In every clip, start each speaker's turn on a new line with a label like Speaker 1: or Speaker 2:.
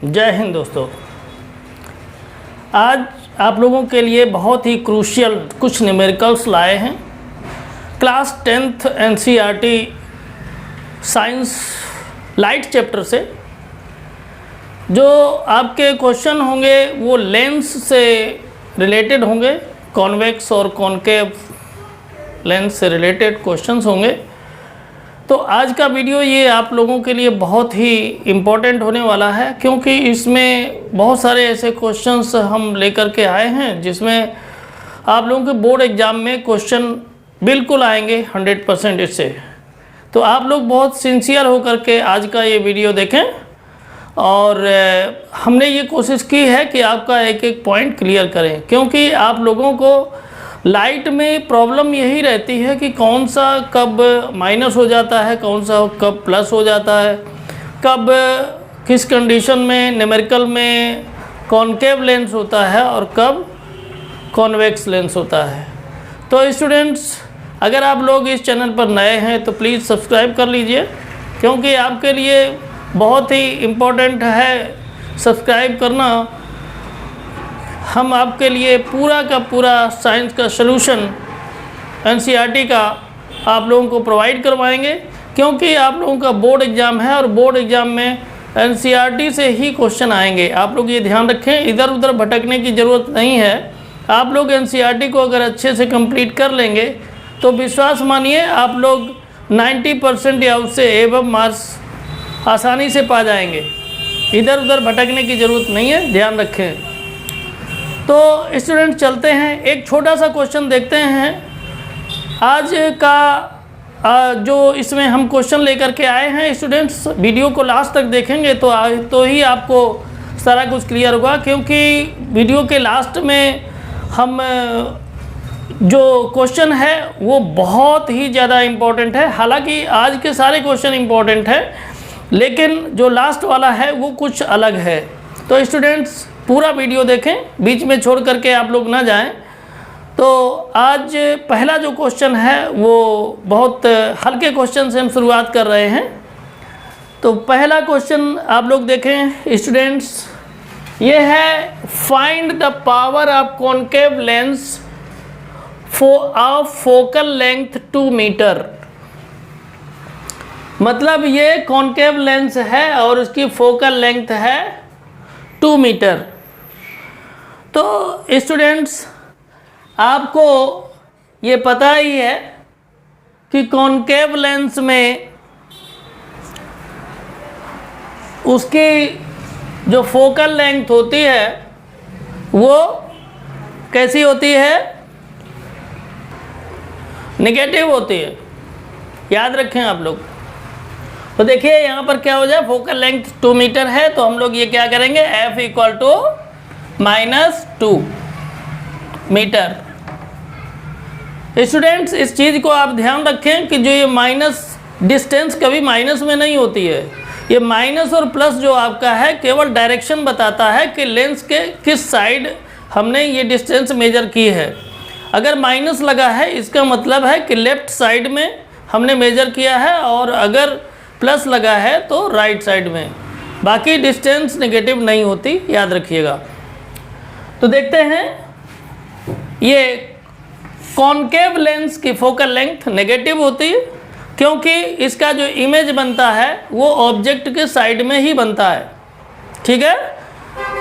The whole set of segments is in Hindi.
Speaker 1: जय हिंद दोस्तों। आज आप लोगों के लिए बहुत ही क्रूशियल कुछ न्यूमेरिकल्स लाए हैं। Class 10th NCERT science light chapter से जो आपके क्वेश्चन होंगे वो लेंस से रिलेटेड होंगे, कॉन्वेक्स और कॉनकेव लेंस से रिलेटेड क्वेश्चंस होंगे। तो आज का वीडियो ये आप लोगों के लिए बहुत ही इम्पोर्टेंट होने वाला है, क्योंकि इसमें बहुत सारे ऐसे क्वेश्चंस हम लेकर के आए हैं जिसमें आप लोगों के बोर्ड एग्ज़ाम में क्वेश्चन बिल्कुल आएंगे 100% इससे। तो आप लोग बहुत सिंसियर होकर के आज का ये वीडियो देखें और हमने ये कोशिश की है कि आपका एक एक पॉइंट क्लियर करें, क्योंकि आप लोगों को लाइट में प्रॉब्लम यही रहती है कि कौन सा कब माइनस हो जाता है, कौन सा कब प्लस हो जाता है, कब किस कंडीशन में न्यूमेरिकल में कॉनकेव लेंस होता है और कब कॉन्वेक्स लेंस होता है। तो स्टूडेंट्स, अगर आप लोग इस चैनल पर नए हैं तो प्लीज़ सब्सक्राइब कर लीजिए, क्योंकि आपके लिए बहुत ही इम्पोर्टेंट है सब्सक्राइब करना। हम आपके लिए पूरा का पूरा साइंस का सलूशन एनसीईआरटी का आप लोगों को प्रोवाइड करवाएंगे, क्योंकि आप लोगों का बोर्ड एग्ज़ाम है और बोर्ड एग्ज़ाम में एनसीईआरटी से ही क्वेश्चन आएंगे। आप लोग ये ध्यान रखें, इधर उधर भटकने की ज़रूरत नहीं है। आप लोग एनसीईआरटी को अगर अच्छे से कंप्लीट कर लेंगे तो विश्वास मानिए आप लोग 90% या उससे एबव मार्क्स आसानी से पा जाएंगे। इधर उधर भटकने की ज़रूरत नहीं है, ध्यान रखें। तो स्टूडेंट चलते हैं, एक छोटा सा क्वेश्चन देखते हैं आज का। जो इसमें हम क्वेश्चन लेकर के आए हैं स्टूडेंट्स, वीडियो को लास्ट तक देखेंगे तो ही आपको सारा कुछ क्लियर होगा, क्योंकि वीडियो के लास्ट में हम जो क्वेश्चन है वो बहुत ही ज़्यादा इम्पोर्टेंट है। हालांकि आज के सारे क्वेश्चन इम्पोर्टेंट है, लेकिन जो लास्ट वाला है वो कुछ अलग है। तो स्टूडेंट्स पूरा वीडियो देखें, बीच में छोड़ करके आप लोग ना जाएं। तो आज पहला जो क्वेश्चन है वो बहुत हल्के क्वेश्चन से हम शुरुआत कर रहे हैं। तो पहला क्वेश्चन आप लोग देखें स्टूडेंट्स, ये है find the power of concave lens of focal length 2 metre. मतलब ये कॉनकेव लेंस है और उसकी फोकल लेंथ है 2 मीटर। तो स्टूडेंट्स आपको ये पता ही है कि कॉनकेव लेंस में उसकी जो फोकल लेंथ होती है वो कैसी होती है? नेगेटिव होती है, याद रखें आप लोग। तो देखिए यहाँ पर क्या हो जाए, फोकल लेंथ 2 मीटर है तो हम लोग ये क्या करेंगे, F equal to -2 metre. Students इस चीज़ को आप ध्यान रखें कि जो ये माइनस डिस्टेंस कभी माइनस में नहीं होती है। ये माइनस और प्लस जो आपका है केवल डायरेक्शन बताता है कि लेंस के किस साइड हमने ये डिस्टेंस मेजर की है। अगर माइनस लगा है इसका मतलब है कि लेफ्ट साइड में हमने मेजर किया है, और अगर प्लस लगा है तो राइट साइड में। बाकी डिस्टेंस नेगेटिव नहीं होती, याद रखिएगा। तो देखते हैं, ये कॉनकेव लेंस की फोकल लेंथ नेगेटिव होती है, क्योंकि इसका जो इमेज बनता है वो ऑब्जेक्ट के साइड में ही बनता है। ठीक है,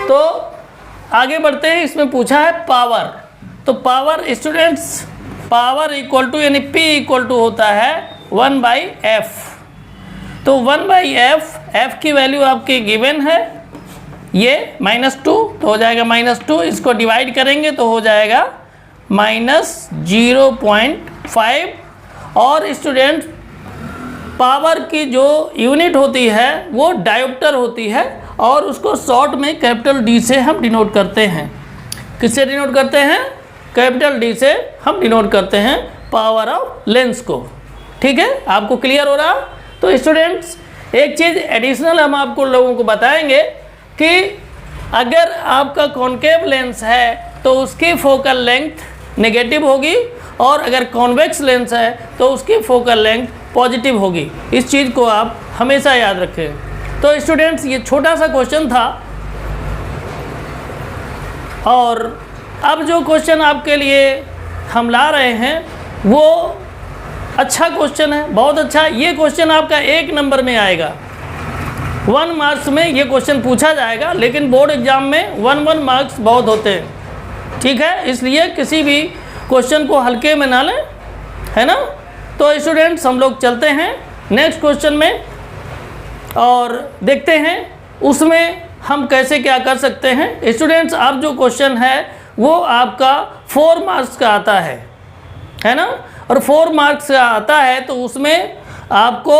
Speaker 1: तो आगे बढ़ते हैं। इसमें पूछा है पावर। तो power students, power equal to यानी P इक्वल टू होता है 1/f। तो 1/f, f की वैल्यू आपकी गिवन है ये -2, तो हो जाएगा -2। इसको डिवाइड करेंगे तो हो जाएगा -0.5। और स्टूडेंट पावर की जो यूनिट होती है वो डायोप्टर होती है, और उसको शॉर्ट में कैपिटल D से हम डिनोट करते हैं। किससे डिनोट करते हैं? कैपिटल D से हम डिनोट करते हैं पावर ऑफ लेंस को। ठीक है, आपको क्लियर हो रहा? तो स्टूडेंट्स एक चीज़ एडिशनल हम आपको लोगों को बताएंगे कि अगर आपका कॉनकेव लेंस है तो उसकी फोकल लेंथ नेगेटिव होगी, और अगर कॉन्वेक्स लेंस है तो उसकी फोकल लेंथ पॉजिटिव होगी। इस चीज़ को आप हमेशा याद रखें। तो स्टूडेंट्स ये छोटा सा क्वेश्चन था और अब जो क्वेश्चन आपके लिए हम ला रहे हैं वो अच्छा क्वेश्चन है, बहुत अच्छा। ये क्वेश्चन आपका 1 नंबर में आएगा, 1 मार्क्स में ये क्वेश्चन पूछा जाएगा, लेकिन बोर्ड एग्जाम में 1 मार्क्स बहुत होते हैं, ठीक है। इसलिए किसी भी क्वेश्चन को हल्के में ना लें, है ना। तो स्टूडेंट्स हम लोग चलते हैं नेक्स्ट क्वेश्चन में और देखते हैं उसमें हम कैसे क्या कर सकते हैं। स्टूडेंट्स अब जो क्वेश्चन है वो आपका 4 मार्क्स का आता है ना, और 4 मार्क्स का आता है तो उसमें आपको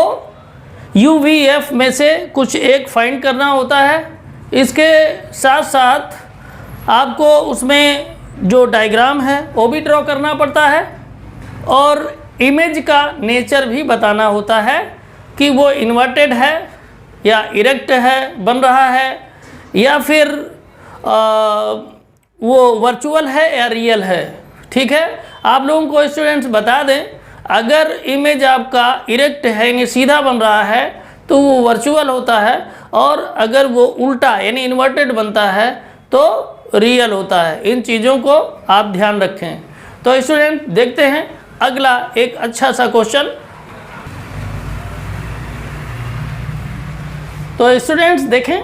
Speaker 1: UVF में से कुछ एक फाइंड करना होता है। इसके साथ साथ आपको उसमें जो डायग्राम है वो भी ड्रॉ करना पड़ता है और इमेज का नेचर भी बताना होता है कि वो इन्वर्टेड है या इरेक्ट है बन रहा है या फिर वो वर्चुअल है या रियल है, ठीक है। आप लोगों को स्टूडेंट्स बता दें, अगर इमेज आपका इरेक्ट है यानी सीधा बन रहा है तो वो वर्चुअल होता है, और अगर वो उल्टा यानी इन्वर्टेड बनता है तो रियल होता है। इन चीज़ों को आप ध्यान रखें। तो स्टूडेंट देखते हैं अगला एक अच्छा सा क्वेश्चन। तो स्टूडेंट्स देखें,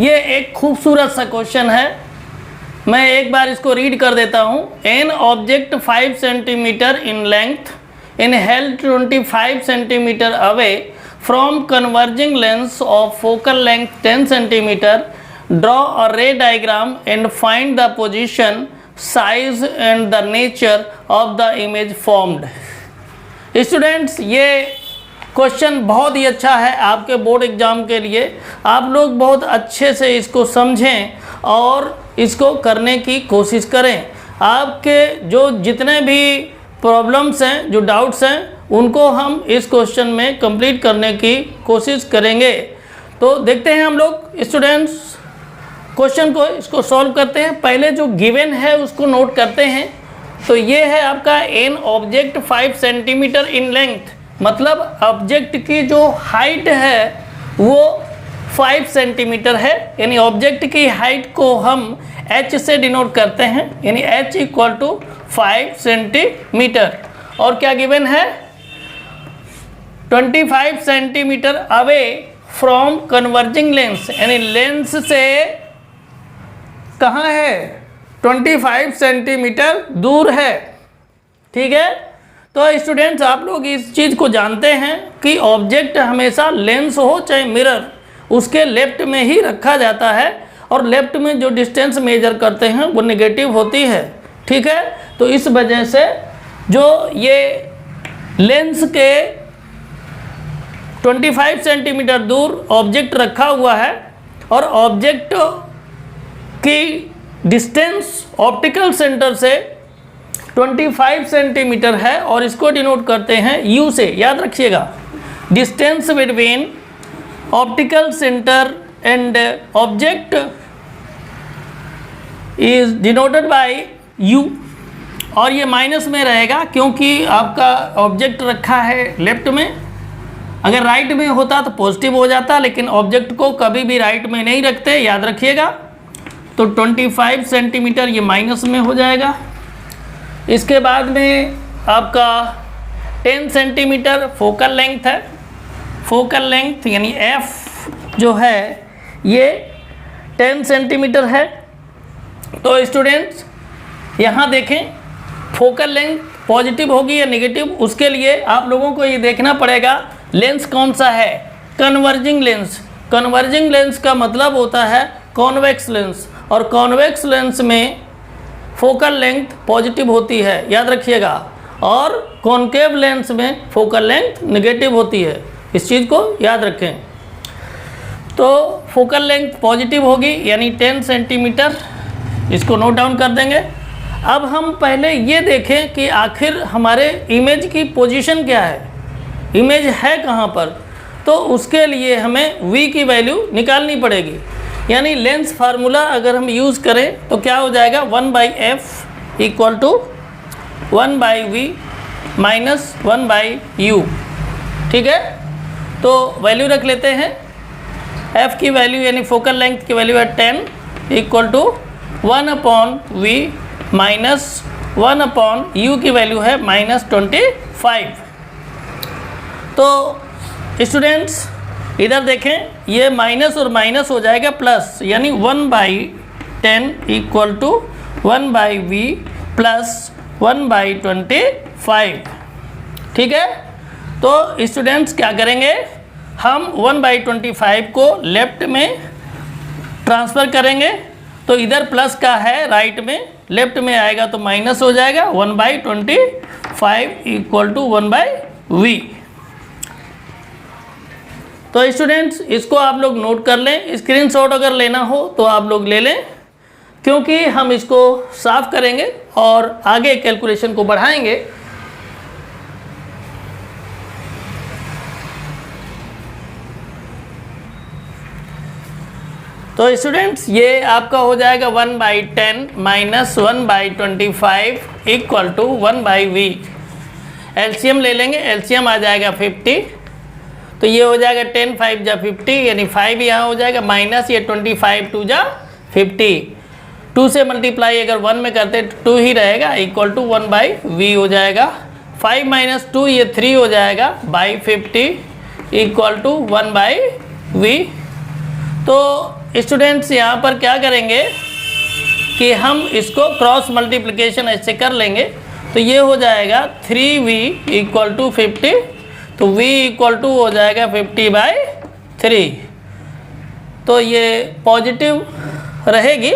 Speaker 1: ये एक खूबसूरत सा क्वेश्चन है। मैं एक बार इसको रीड कर देता हूँ। An object 5 centimetre in length in held 25 centimetre away from converging lens of focal length 10 centimetre, draw a रे diagram and find the position, size and the nature of the image formed. Students ये क्वेश्चन बहुत ही अच्छा है आपके बोर्ड एग्जाम के लिए। आप लोग बहुत अच्छे से इसको समझें और इसको करने की कोशिश करें। आपके जो जितने भी प्रॉब्लम्स हैं, जो डाउट्स हैं, उनको हम इस क्वेश्चन में कंप्लीट करने की कोशिश करेंगे। तो देखते हैं हम लोग स्टूडेंट्स क्वेश्चन को, इसको सॉल्व करते हैं। पहले जो गिवन है उसको नोट करते हैं। तो ये है आपका an object 5 centimetre in length, मतलब ऑब्जेक्ट की जो हाइट है वो 5 सेंटीमीटर है, यानी ऑब्जेक्ट की हाइट को हम h से डिनोट करते हैं, यानी h = 5 सेंटीमीटर। और क्या गिवन है, 25 centimetre away from converging lens, यानी लेंस से कहाँ है, 25 सेंटीमीटर दूर है, ठीक है। तो स्टूडेंट्स आप लोग इस चीज़ को जानते हैं कि ऑब्जेक्ट हमेशा लेंस हो चाहे मिरर, उसके लेफ्ट में ही रखा जाता है, और लेफ्ट में जो डिस्टेंस मेजर करते हैं वो नेगेटिव होती है, ठीक है। तो इस वजह से जो ये लेंस के 25 सेंटीमीटर दूर ऑब्जेक्ट रखा हुआ है और ऑब्जेक्ट की डिस्टेंस ऑप्टिकल सेंटर से 25 सेंटीमीटर है, और इसको डिनोट करते हैं U से। याद रखिएगा, distance between optical centre and object is denoted by U, और ये माइनस में रहेगा क्योंकि आपका ऑब्जेक्ट रखा है लेफ्ट में। अगर राइट में होता तो पॉजिटिव हो जाता, लेकिन ऑब्जेक्ट को कभी भी राइट में नहीं रखते, याद रखिएगा। तो 25 सेंटीमीटर ये माइनस में हो जाएगा। इसके बाद में आपका 10 सेंटीमीटर फोकल लेंथ है। फोकल लेंथ यानी F जो है ये 10 सेंटीमीटर है। तो स्टूडेंट्स यहाँ देखें, फोकल लेंथ पॉजिटिव होगी या नेगेटिव, उसके लिए आप लोगों को ये देखना पड़ेगा लेंस कौन सा है, कन्वर्जिंग लेंस। कन्वर्जिंग लेंस का मतलब होता है कॉन्वेक्स लेंस, और कॉन्वेक्स लेंस में फोकल लेंथ पॉजिटिव होती है, याद रखिएगा, और कॉनकेव लेंस में फोकल लेंथ नेगेटिव होती है। इस चीज़ को याद रखें। तो फोकल लेंथ पॉजिटिव होगी यानी 10 सेंटीमीटर, इसको नोट डाउन कर देंगे। अब हम पहले ये देखें कि आखिर हमारे इमेज की पोजीशन क्या है, इमेज है कहाँ पर। तो उसके लिए हमें V की वैल्यू निकालनी पड़ेगी, यानी लेंस फार्मूला अगर हम यूज़ करें तो क्या हो जाएगा, 1/f = 1/v माइनस 1/u, ठीक है। तो वैल्यू रख लेते हैं। f की वैल्यू यानी फोकल लेंथ की वैल्यू है 10 = 1/v माइनस 1/u की वैल्यू है -25। तो स्टूडेंट्स इधर देखें, ये माइनस और माइनस हो जाएगा प्लस, यानी 1/10 इक्वल टू 1/v प्लस 1/25। ठीक है, तो स्टूडेंट्स क्या करेंगे, हम 1/25 को लेफ्ट में ट्रांसफ़र करेंगे, तो इधर प्लस का है राइट में, लेफ्ट में आएगा तो माइनस हो जाएगा, 1/25 इक्वल टू 1/v। तो स्टूडेंट्स इसको आप लोग नोट कर लें, स्क्रीनशॉट अगर लेना हो तो आप लोग ले लें, क्योंकि हम इसको साफ करेंगे और आगे कैलकुलेशन को बढ़ाएंगे। तो स्टूडेंट्स ये आपका हो जाएगा 1/10 minus 1/25 equal to 1/v। LCM ले लेंगे, एलसीएम आ जाएगा 50, तो ये हो जाएगा 10 5 जा 50, यानी 5 यहाँ हो जाएगा माइनस ये 25 2 जा 50, 2 से मल्टीप्लाई अगर 1 में करते तो 2 ही रहेगा, इक्वल टू 1/v हो जाएगा। 5 माइनस 2 ये 3 हो जाएगा बाई 50 इक्वल टू 1/v। तो स्टूडेंट्स यहाँ पर क्या करेंगे कि हम इसको क्रॉस मल्टीप्लिकेशन ऐसे कर लेंगे, तो ये हो जाएगा 3v इक्वल टू 50, तो v इक्वल टू हो जाएगा 50/3। तो ये पॉजिटिव रहेगी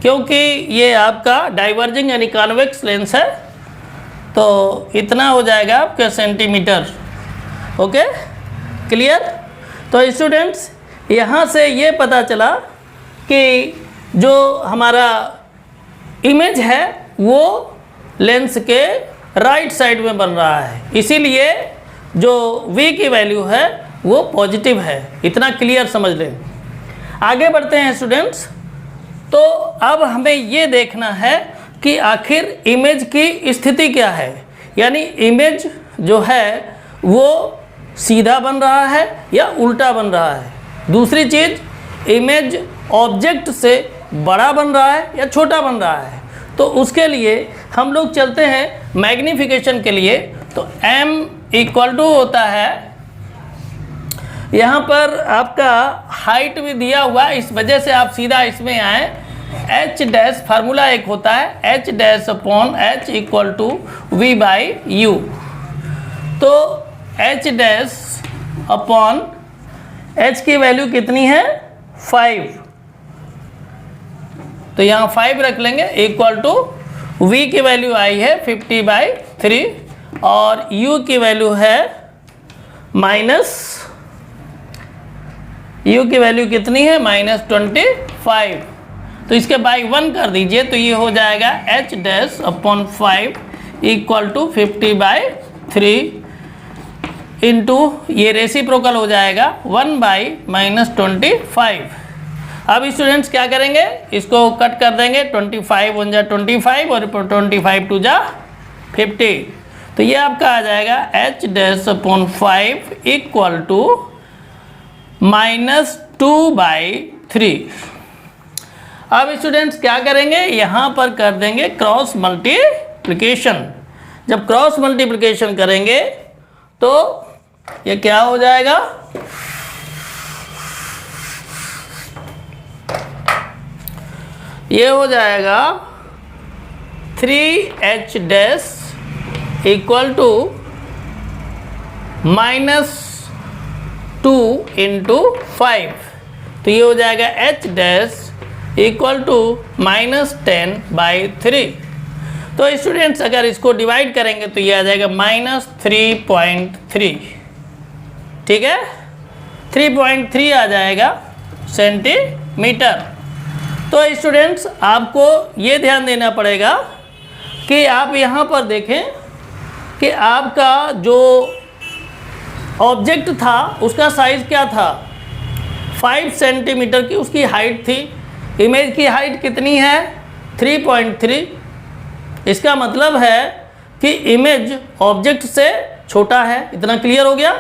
Speaker 1: क्योंकि ये आपका डाइवर्जिंग यानी कॉन्वेक्स लेंस है, तो इतना हो जाएगा आपका सेंटीमीटर। Okay, clear. तो स्टूडेंट्स यहाँ से ये पता चला कि जो हमारा इमेज है वो लेंस के राइट साइड में बन रहा है, इसीलिए जो v की वैल्यू है वो पॉजिटिव है। इतना क्लियर समझ लें। आगे बढ़ते हैं स्टूडेंट्स। तो अब हमें ये देखना है कि आखिर इमेज की स्थिति क्या है, यानी इमेज जो है वो सीधा बन रहा है या उल्टा बन रहा है। दूसरी चीज़, इमेज ऑब्जेक्ट से बड़ा बन रहा है या छोटा बन रहा है। तो उसके लिए हम लोग चलते हैं मैग्नीफिकेशन के लिए। तो m इक्वल टू होता है, यहाँ पर आपका हाइट भी दिया हुआ, इस वजह से आप सीधा इसमें आए। h डैश फार्मूला एक होता है h dash upon h equal to v/u। तो h डैश अपॉन h की वैल्यू कितनी है 5, तो यहाँ 5 रख लेंगे इक्वल टू v की वैल्यू आई है 50/3 और u की वैल्यू है u की वैल्यू कितनी है -25। तो इसके बाई 1 कर दीजिए, तो ये हो जाएगा h dash upon 5 equal to 50/3 into ये रेसिप्रोकल हो जाएगा 1/-25। अब स्टूडेंट्स क्या करेंगे, इसको कट कर देंगे, 25 1 जा 25 और 25 2 जा 50। तो ये आपका आ जाएगा h dash upon 5 equal to -2/3। अब स्टूडेंट्स क्या करेंगे, यहाँ पर कर देंगे क्रॉस मल्टीप्लिकेशन। जब क्रॉस मल्टीप्लिकेशन करेंगे तो ये क्या हो जाएगा, ये हो जाएगा 3h dash equal to -2 into 5। तो ये हो जाएगा h डैश इक्वल टू -10/3। तो स्टूडेंट्स अगर इसको डिवाइड करेंगे तो ये आ जाएगा -3.3। ठीक है, 3.3 आ जाएगा सेंटीमीटर। तो स्टूडेंट्स आपको ये ध्यान देना पड़ेगा कि आप यहाँ पर देखें कि आपका जो ऑब्जेक्ट था उसका साइज़ क्या था, 5 सेंटीमीटर की उसकी हाइट थी। इमेज की हाइट कितनी है 3.3। इसका मतलब है कि इमेज ऑब्जेक्ट से छोटा है। इतना क्लियर हो गया।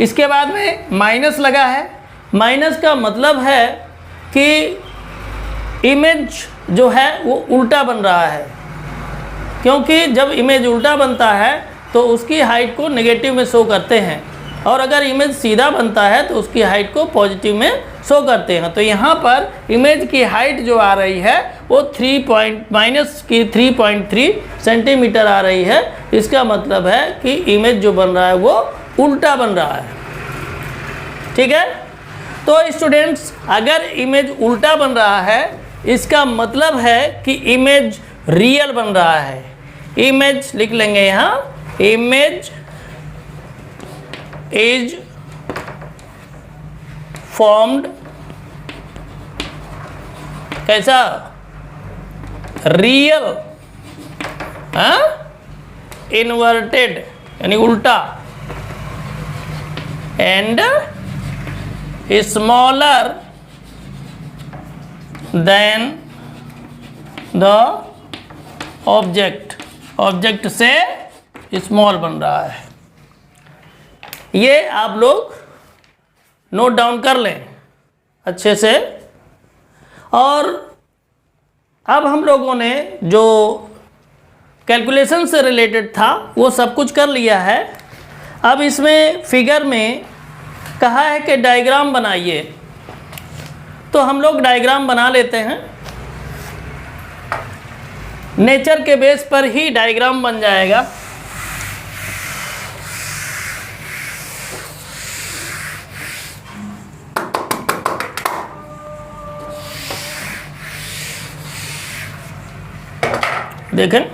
Speaker 1: इसके बाद में माइनस लगा है। माइनस का मतलब है कि इमेज जो है वो उल्टा बन रहा है, क्योंकि जब इमेज उल्टा बनता है तो उसकी हाइट को नेगेटिव में शो करते हैं, और अगर इमेज सीधा बनता है तो उसकी हाइट को पॉजिटिव में शो करते हैं। तो यहाँ पर इमेज की हाइट जो आ रही है वो -3.3 सेंटीमीटर आ रही है। इसका मतलब है कि इमेज जो बन रहा है वो उल्टा बन रहा है। ठीक है, तो स्टूडेंट्स अगर इमेज उल्टा बन रहा है इसका मतलब है कि इमेज रियल बन रहा है। इमेज लिख लेंगे यहाँ, इमेज इज फॉर्म्ड कैसा, रियल, इन्वर्टेड यानी उल्टा, and smaller than the object, object से स्मॉल बन रहा है। ये आप लोग नोट डाउन कर लें अच्छे से। और अब हम लोगों ने जो कैलकुलेशन से रिलेटेड था वो सब कुछ कर लिया है। अब इसमें फिगर में कहा है कि डायग्राम बनाइए, तो हम लोग डायग्राम बना लेते हैं। नेचर के बेस पर ही डायग्राम बन जाएगा। देखें,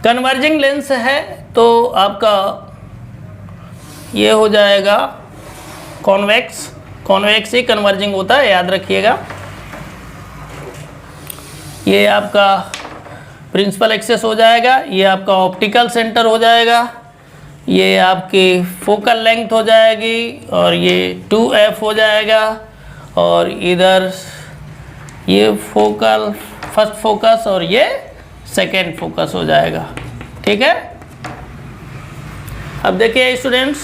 Speaker 1: कन्वर्जिंग लेंस है तो आपका ये हो जाएगा कॉन्वेक्स, कॉन्वेक्स ही कन्वर्जिंग होता है, याद रखिएगा। ये आपका प्रिंसिपल एक्सेस हो जाएगा, ये आपका ऑप्टिकल सेंटर हो जाएगा, ये आपकी फोकल लेंथ हो जाएगी, और ये 2f हो जाएगा, और इधर ये फोकल फर्स्ट फोकस और ये सेकेंड फोकस हो जाएगा। ठीक है, अब देखिए स्टूडेंट्स,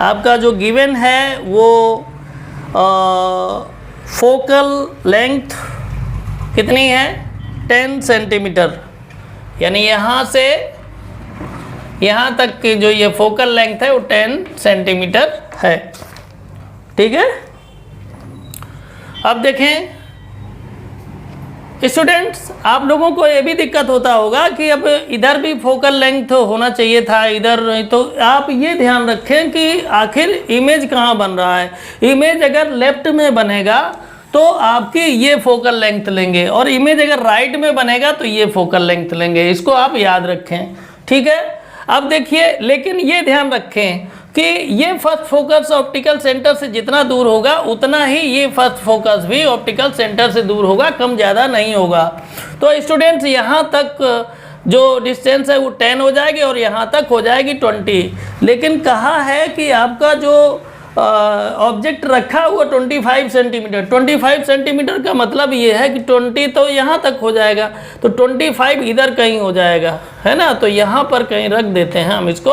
Speaker 1: आपका जो गिवन है वो फोकल लेंथ कितनी है, 10 सेंटीमीटर, यानी यहाँ से यहाँ तक की जो ये फोकल लेंथ है वो 10 सेंटीमीटर है। ठीक है, अब देखें स्टूडेंट्स, आप लोगों को ये भी दिक्कत होता होगा कि अब इधर भी फोकल लेंथ होना चाहिए था, इधर नहीं, तो आप ये ध्यान रखें कि आखिर इमेज कहाँ बन रहा है। इमेज अगर लेफ्ट में बनेगा तो आपकी ये फोकल लेंथ लेंगे, और इमेज अगर राइट में बनेगा तो ये फोकल लेंथ लेंगे। इसको आप याद रखें। ठीक है, अब देखिए, लेकिन ये ध्यान रखें कि ये फर्स्ट फोकस ऑप्टिकल सेंटर से जितना दूर होगा उतना ही ये फर्स्ट फोकस भी ऑप्टिकल सेंटर से दूर होगा, कम ज़्यादा नहीं होगा। तो स्टूडेंट्स यहाँ तक जो डिस्टेंस है वो 10 हो जाएगी और यहाँ तक हो जाएगी 20, लेकिन कहा है कि आपका जो ऑब्जेक्ट रखा हुआ 25 सेंटीमीटर, 25 सेंटीमीटर का मतलब ये है कि 20 तो यहाँ तक हो जाएगा, तो 25 इधर कहीं हो जाएगा, है ना। तो यहाँ पर कहीं रख देते हैं हम इसको,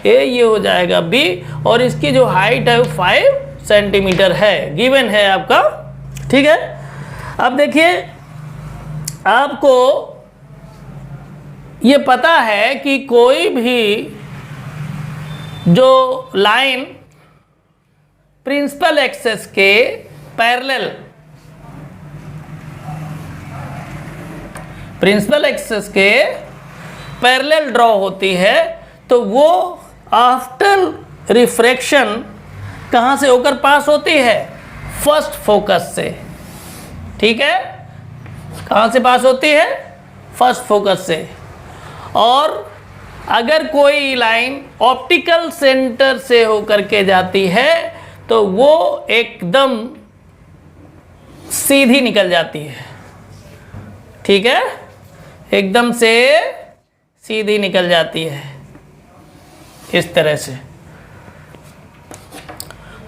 Speaker 1: ये हो जाएगा B, और इसकी जो हाइट है वो 5 सेंटीमीटर है, गिवन है आपका। ठीक है, अब देखिए, आपको ये पता है कि कोई भी जो लाइन प्रिंसिपल एक्सेस के पैरेलल, प्रिंसिपल एक्सेस के पैरेलल ड्रॉ होती है, तो वो आफ्टर रिफ्रैक्शन कहाँ से होकर पास होती है, फर्स्ट फोकस से। ठीक है, कहाँ से पास होती है, फर्स्ट फोकस से। और अगर कोई लाइन ऑप्टिकल सेंटर से होकर के जाती है तो वो एकदम सीधी निकल जाती है। ठीक है, एकदम से सीधी निकल जाती है इस तरह से।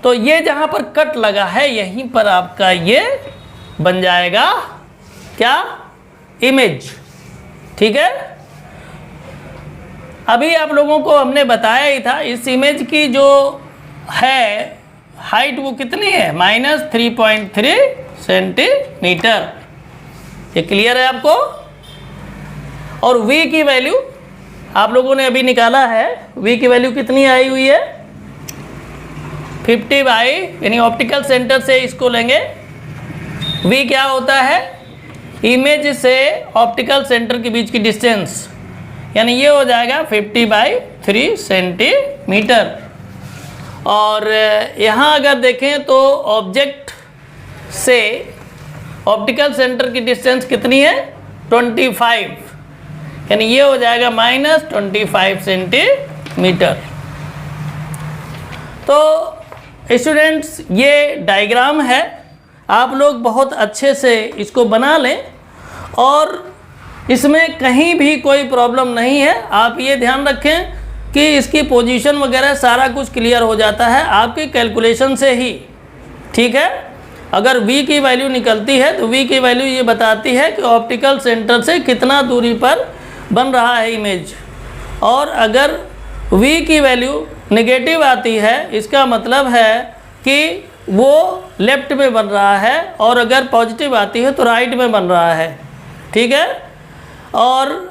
Speaker 1: तो ये जहां पर कट लगा है यहीं पर आपका ये बन जाएगा क्या, इमेज। ठीक है, अभी आप लोगों को हमने बताया ही था, इस इमेज की जो है हाइट वो कितनी है, -3.3 सेंटीमीटर। ये क्लियर है आपको। और v की वैल्यू आप लोगों ने अभी निकाला है, v की वैल्यू कितनी आई हुई है, 50 बाई, यानी ऑप्टिकल सेंटर से इसको लेंगे। v क्या होता है, इमेज से ऑप्टिकल सेंटर के बीच की डिस्टेंस, यानी ये हो जाएगा 50/3 सेंटीमीटर। और यहाँ अगर देखें तो ऑब्जेक्ट से ऑप्टिकल सेंटर की डिस्टेंस कितनी है, 25, यानी ये हो जाएगा -25 सेंटीमीटर। तो स्टूडेंट्स ये डायग्राम है, आप लोग बहुत अच्छे से इसको बना लें और इसमें कहीं भी कोई प्रॉब्लम नहीं है। आप ये ध्यान रखें कि इसकी पोजीशन वगैरह सारा कुछ क्लियर हो जाता है आपके कैलकुलेशन से ही, ठीक है। अगर v की वैल्यू निकलती है तो v की वैल्यू ये बताती है कि ऑप्टिकल सेंटर से कितना दूरी पर बन रहा है इमेज, और अगर v की वैल्यू नेगेटिव आती है इसका मतलब है कि वो लेफ्ट में बन रहा है, और अगर पॉजिटिव आती है तो राइट में बन रहा है, ठीक है। और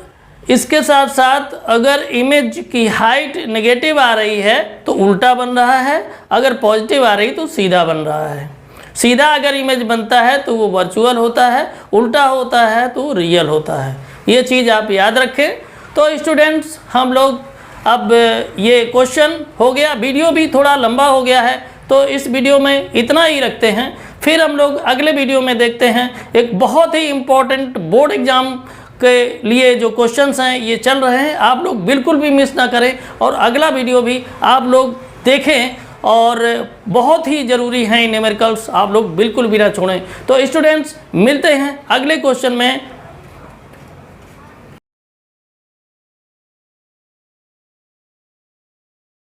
Speaker 1: इसके साथ साथ अगर इमेज की हाइट नेगेटिव आ रही है तो उल्टा बन रहा है, अगर पॉजिटिव आ रही तो सीधा बन रहा है। सीधा अगर इमेज बनता है तो वो वर्चुअल होता है, उल्टा होता है तो रियल होता है। ये चीज़ आप याद रखें। तो स्टूडेंट्स हम लोग अब ये क्वेश्चन हो गया, वीडियो भी थोड़ा लंबा हो गया है तो इस वीडियो में इतना ही रखते हैं। फिर हम लोग अगले वीडियो में देखते हैं एक बहुत ही इम्पोर्टेंट बोर्ड एग्ज़ाम के लिए जो क्वेश्चंस हैं ये चल रहे हैं, आप लोग बिल्कुल भी मिस ना करें और अगला वीडियो भी आप लोग देखें, और बहुत ही ज़रूरी हैं न्यूमेरिकल्स, आप लोग बिल्कुल भी ना छोड़ें। तो स्टूडेंट्स मिलते हैं अगले क्वेश्चन में।